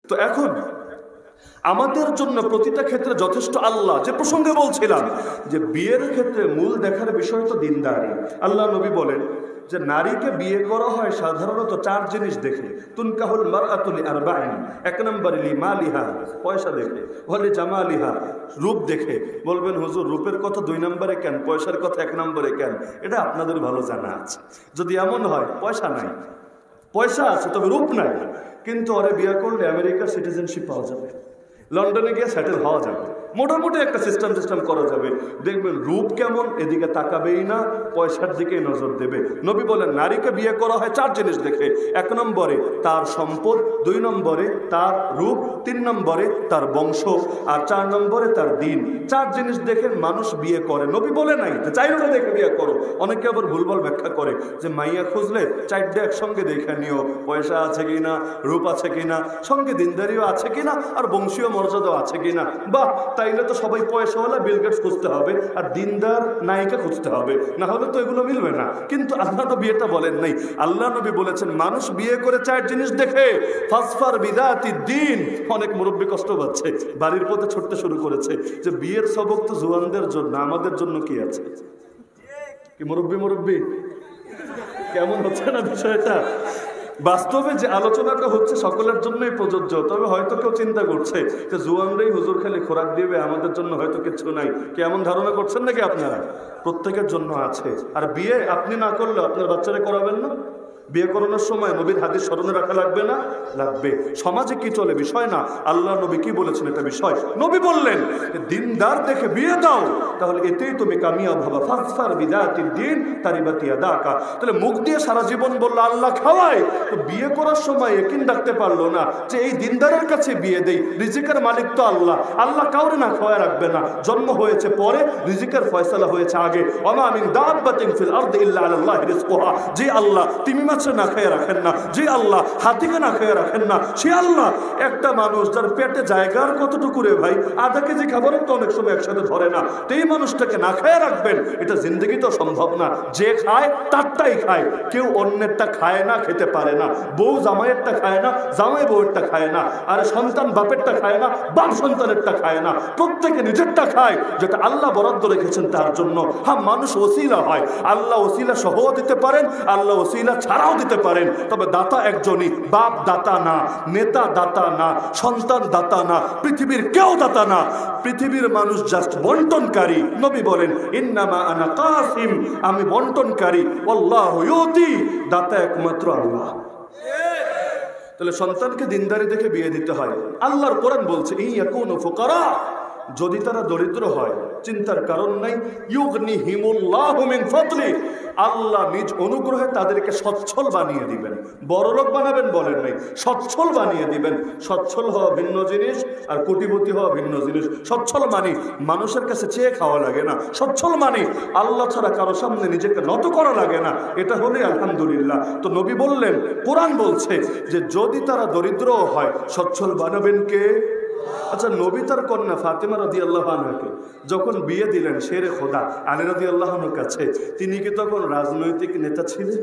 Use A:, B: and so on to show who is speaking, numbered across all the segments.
A: তো এখন আমাদের জন্য প্রতিটা ক্ষেত্রে যথেষ্ট আল্লাহ, যে প্রসঙ্গে বলছিলাম যে বিয়ের ক্ষেত্রে মূল দেখার বিষয় তো দিনদারি। আল্লাহ নবী বলেন যে নারীকে বিয়ে করা হয় সাধারণত 4 জিনিস দেখে। তুনকাহুল মারআতু লিআরবাইন, 1 নম্বরে লিমালিহা, পয়সা দেখে, ওয়ালি জামালিহা, রূপ দেখে। বলবেন হুজুর রূপের কথা 2 নম্বরে কেন, পয়সার কথা 1 নম্বরে কেন? এটা আপনাদের ভালো জানা আছে। যদি এমন হয় পয়সা নাই, পয়সা আছে তবে রূপ নাই, কিন্তু ওরে বিয়ে করলে আমেরিকার সিটিজেনশিপ পাওয়া যাবে, লন্ডনে গিয়ে সেটেল হওয়া যাবে, মোটামুটি একটা সিস্টেম করা যাবে। দেখবেন রূপ কেমন এদিকে তাকাবেই না, পয়সার দিকেই নজর দেবে। নবী বলেন নারীকে বিয়ে করা হয় 4 জিনিস দেখে। 1 নম্বরে তার সম্পদ, 2 নম্বরে তার রূপ, 3 নম্বরে তার বংশ, আর 4 নম্বরে তার দিন। 4 জিনিস দেখে মানুষ বিয়ে করে। নবী বলে নাই যে 4টা দেখে বিয়ে করো। অনেকে আবার ভুলভাল ব্যাখ্যা করে যে মাইয়া খুঁজলে 4টা একসঙ্গে দেখে নিও, পয়সা আছে কিনা, রূপ আছে কিনা, সঙ্গে দিনদারিও আছে কিনা, আর বংশীয় মর্যাদাও আছে কিনা। বাহ, তাইলে তো সবাই পয়সাওয়ালা বিল গেটস খুঁজতে হবে আর দিনদার নায়িকা খুঁজতে হবে, না হলে তো এগুলো মিলবে না। কিন্তু আল্লাহ নবী এটা বলেন নাই। আল্লাহ নবী বলেছেন মানুষ বিয়ে করে 4 জিনিস দেখে। ফাসফার বিদাতি দিন। অনেক মুরব্বী কষ্ট পাচ্ছে, বাড়ির পথে ছুটতে শুরু করেছে যে বিয়ের সবক তো জুয়ানদের জন্য, আমাদের জন্য কি আছে? কি মুরব্বী কেমন হচ্ছে না বিষয়টা? বাস্তবে যে আলোচনাটা হচ্ছে সকলের জন্যই প্রযোজ্য। তবে হয়তো কেউ চিন্তা করছে যে জুয়ানরাই হুজুর খালি খোরাক দিবে, আমাদের জন্য হয়তো কিছু নাই। কেমন ধারণা করছেন নাকি আপনারা? প্রত্যেকের জন্য আছে। আর বিয়ে আপনি না করলে আপনার বাচ্চারা করাবেন না? বিয়ে করানোর সময় নবীর হাদিস স্মরণে রাখা লাগবে না? লাগবে। সমাজে কি চলে বিষয় না, আল্লাহ নবী কি বলেছেন এটা বিষয়। নবী বললেন দিনদার দেখে বিয়ে দাও, তাহলে এতেই তুমি কামিয়াব হবে। ফাসফার বিদাতিদ দিন তারিবাত ইয়াদাকা। তাহলে মুখ দিয়ে সারা জীবন বলল আল্লাহ খাওয়ায়, তো বিয়ে করার সময় ইয়াকিন রাখতে পারলো না যে এই দিনদারের কাছে বিয়ে দেই, রিজিকের মালিক তো আল্লাহ, আল্লাহ কাউরে না খাওয়ায় রাখবে না। জন্ম হয়েছে পরে, রিজিকের ফয়সালা হয়েছে আগে। ওয়া মা মিন দাব্বাতিন ফিল আরদি ইল্লা আলাল্লাহি রিজকুহা। যে আল্লাহ তিমি মাছে না খেয়ে রাখেন না, যে আল্লাহ হাতিকে না খেয়ে রাখেন না, সে আল্লাহ একটা মানুষ যার পেটে জায়গার কতটুকু রে ভাই, আধা কেজি খাবারও তো অনেক সময় একসাথে ধরে না, তো এই মানুষটাকে না খেয়ে রাখবেন, এটা জিন্দগি তো সম্ভব না। যে খায় তারটাই খায়, কেউ অন্যেরটা খায় না, খেতে পারে না। বউ জামাইয়েরটা খায় না, জামাই বউয়েরটা খায় না, আর সন্তান বাপেরটা খায় না, বাপ সন্তানেরটা খায় না। প্রত্যেকে নিজেরটা খায় যেটা আল্লাহ বরাদ্দ রেখেছেন তার জন্য। হ্যাঁ, মানুষ ওসিলা হয়, আল্লাহ ওসিলা সহও দিতে পারেন, আল্লাহ ওসিলা ছাড়াও দিতে পারেন। তবে দাতা একজনই, বাপ দাতা না, নেতা দাতা না, সন্তান দাতা না, পৃথিবীর কেউ দাতা না। পৃথিবীর মানুষ জাস্ট বন্টনকারী। নবী বলেন ইন্নামা আনা কাসিম, আমি বন্টনকারী। আল্লাহু ইউতি, দাতা একমাত্র আল্লাহ। তাহলে সন্তানকে দিনদারি দেখে বিয়ে দিতে হয়। আল্লাহর কোরআন বলছে ইয়াকুনু ফুকারা, যদি তারা দরিদ্র হয় চিন্তার কারণ নাই, ইউগনিহিমুল্লাহু মিন ফাদলি, আল্লাহ নিজ অনুগ্রহে তাদেরকে সচ্ছল বানিয়ে দিবেন। বড়লোক বানাবেন বলেন নাই, সচ্ছল বানিয়ে দিবেন। সচ্ছল হওয়া ভিন্ন জিনিস আর কোটিপতি হওয়া ভিন্ন জিনিস। সচ্ছল মানে মানুষের কাছে চেয়ে খাওয়া লাগে না, সচ্ছল মানে আল্লাহ ছাড়া কারো সামনে নিজেকে নত করা লাগে না। এটা হলে আলহামদুলিল্লাহ। তো নবী বললেন, কোরআন বলছে যে যদি তারা দরিদ্র হয় সচ্ছল বানাবেন কে? আচ্ছা, নবী তার কন্যা ফাতেমা রাদিয়াল্লাহু আনহাকে যখন বিয়ে দিলেন শেরে খোদা আলী রাদিয়াল্লাহু আনহুর কাছে, তিনি কি তখন রাজনৈতিক নেতা ছিলেন?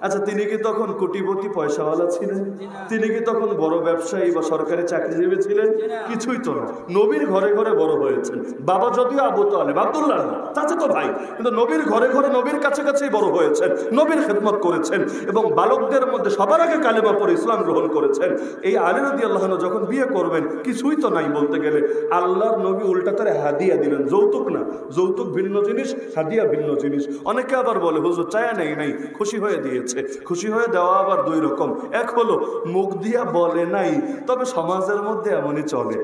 A: আচ্ছা, তিনি কি তখন কোটিপতি পয়সাওয়ালা ছিলেন? তিনি কি তখন বড় ব্যবসায়ী বা সরকারি চাকরিজীবী ছিলেন? কিছুই তো না। নবীর ঘরে ঘরে বড় হয়েছেন। বাবা যদিও আবু তালেব, আব্দুল্লাহ না, চাচা তো ভাই, কিন্তু নবীর ঘরে ঘরে নবীর কাছে কাছেই বড় হয়েছেন, নবীর খেদমত করেছেন এবং বালকদের মধ্যে সবার আগে কালেমা পড়ে ইসলাম গ্রহণ করেছেন। এই আলী রাদিয়াল্লাহু আনহু যখন বিয়ে করবেন কিছুই তো নাই বলতে গেলে, আল্লাহর নবী উল্টা তারে হাদিয়া দিলেন। যৌতুক না, যৌতুক ভিন্ন জিনিস, হাদিয়া ভিন্ন জিনিস। অনেকে আবার বলে হুজুর চায়া নাই, খুশি হয়ে দিয়েছে। খুশি হয়ে দেওয়া আবার 2 রকম। এক হলো মুখ দিয়া বলে নাই, তবে সমাজের মধ্যে এমনই চলে।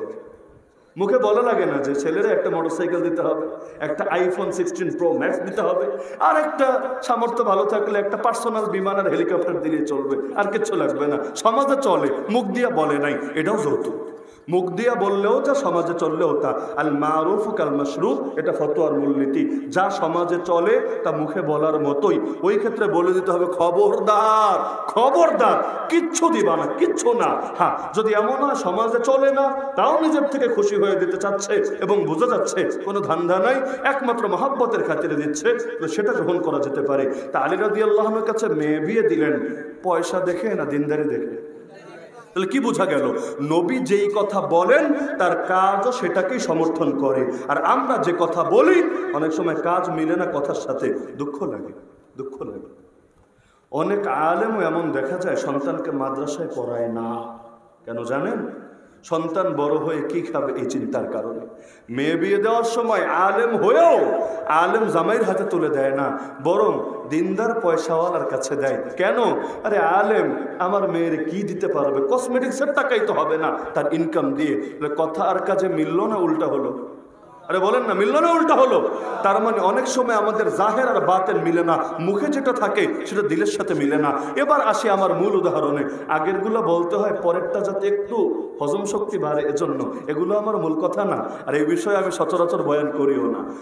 A: মুখে বলা লাগে না যে ছেলেরা একটা মোটরসাইকেল দিতে হবে, একটা আইফোন 16 প্রো ম্যাক্স দিতে হবে, আর একটা সামর্থ্য ভালো থাকলে একটা পার্সোনাল বিমান আর হেলিকপ্টার দিলে চলবে, আর কিচ্ছু লাগবে না। সমাজে চলে, মুখ দিয়া বলে নাই, এটাও যৌতুক। মুখ দিয়া বললেও যা, সমাজে চললেও তা। আল মারুফ কাল মাশরুফ, এটা ফতোয়ার মূলনীতি। যা সমাজে চলে তা মুখে বলার মতোই। ওই ক্ষেত্রে বলে দিতে হবে খবরদার, খবরদার, কিচ্ছু দিবা না, কিচ্ছু না। হ্যাঁ, যদি এমন হয় সমাজে চলে না, তাও নিজের থেকে খুশি হয়ে দিতে চাচ্ছে এবং বোঝা যাচ্ছে কোনো ধান্দা নাই, একমাত্র মহব্বতের খাতিরে দিচ্ছে, তো সেটা গ্রহণ করা যেতে পারে। তা আলী রাদিয়াল্লাহু আনহুর কাছে মেয়ে বিয়ে দিলেন পয়সা দেখে না দিনদারি দেখে? তাহলে কি বোঝা গেল? নবী যেই কথা বলেন তার কাজও সেটাকেই সমর্থন করে, আর আমরা যে কথা বলি অনেক সময় কাজ মিলে না কথার সাথে, দুঃখ লাগে, দুঃখ লাগে। অনেক আলেমও এমন দেখা যায় সন্তানকে মাদ্রাসায় পড়ায় না। কেন জানেন? সন্তান বড় হয়ে কি খাবে এই চিন্তার কারণে। মেয়ে বিয়ে দেওয়ার সময় আলেম হয়েও আলেম জামাইয়ের হাতে তুলে দেয় না, বরং দিনদার পয়সাওয়ালার কাছে দেয়। কেন? আরে আলেম আমার মেয়ের কি দিতে পারবে, কসমেটিক্সের টাকাই তো হবে না তার ইনকাম দিয়ে। কথা আর কাজে মিলল না, উল্টা হলো। আরে বলেন না, মিলল না উল্টা হলো? তার মানে অনেক সময় আমাদের জাহের আর বাতেন মিলে না, মুখে যেটা থাকে সেটা দিলের সাথে মিলে না। এবার আসি আমার মূল উদাহরণে। আগেরগুলো বলতে হয় পরেরটা যাতে একটু হজম শক্তি বাড়ে, এজন্য। এগুলো আমার মূল কথা না, আর এই বিষয়ে আমি সচরাচর বয়ান করিও না।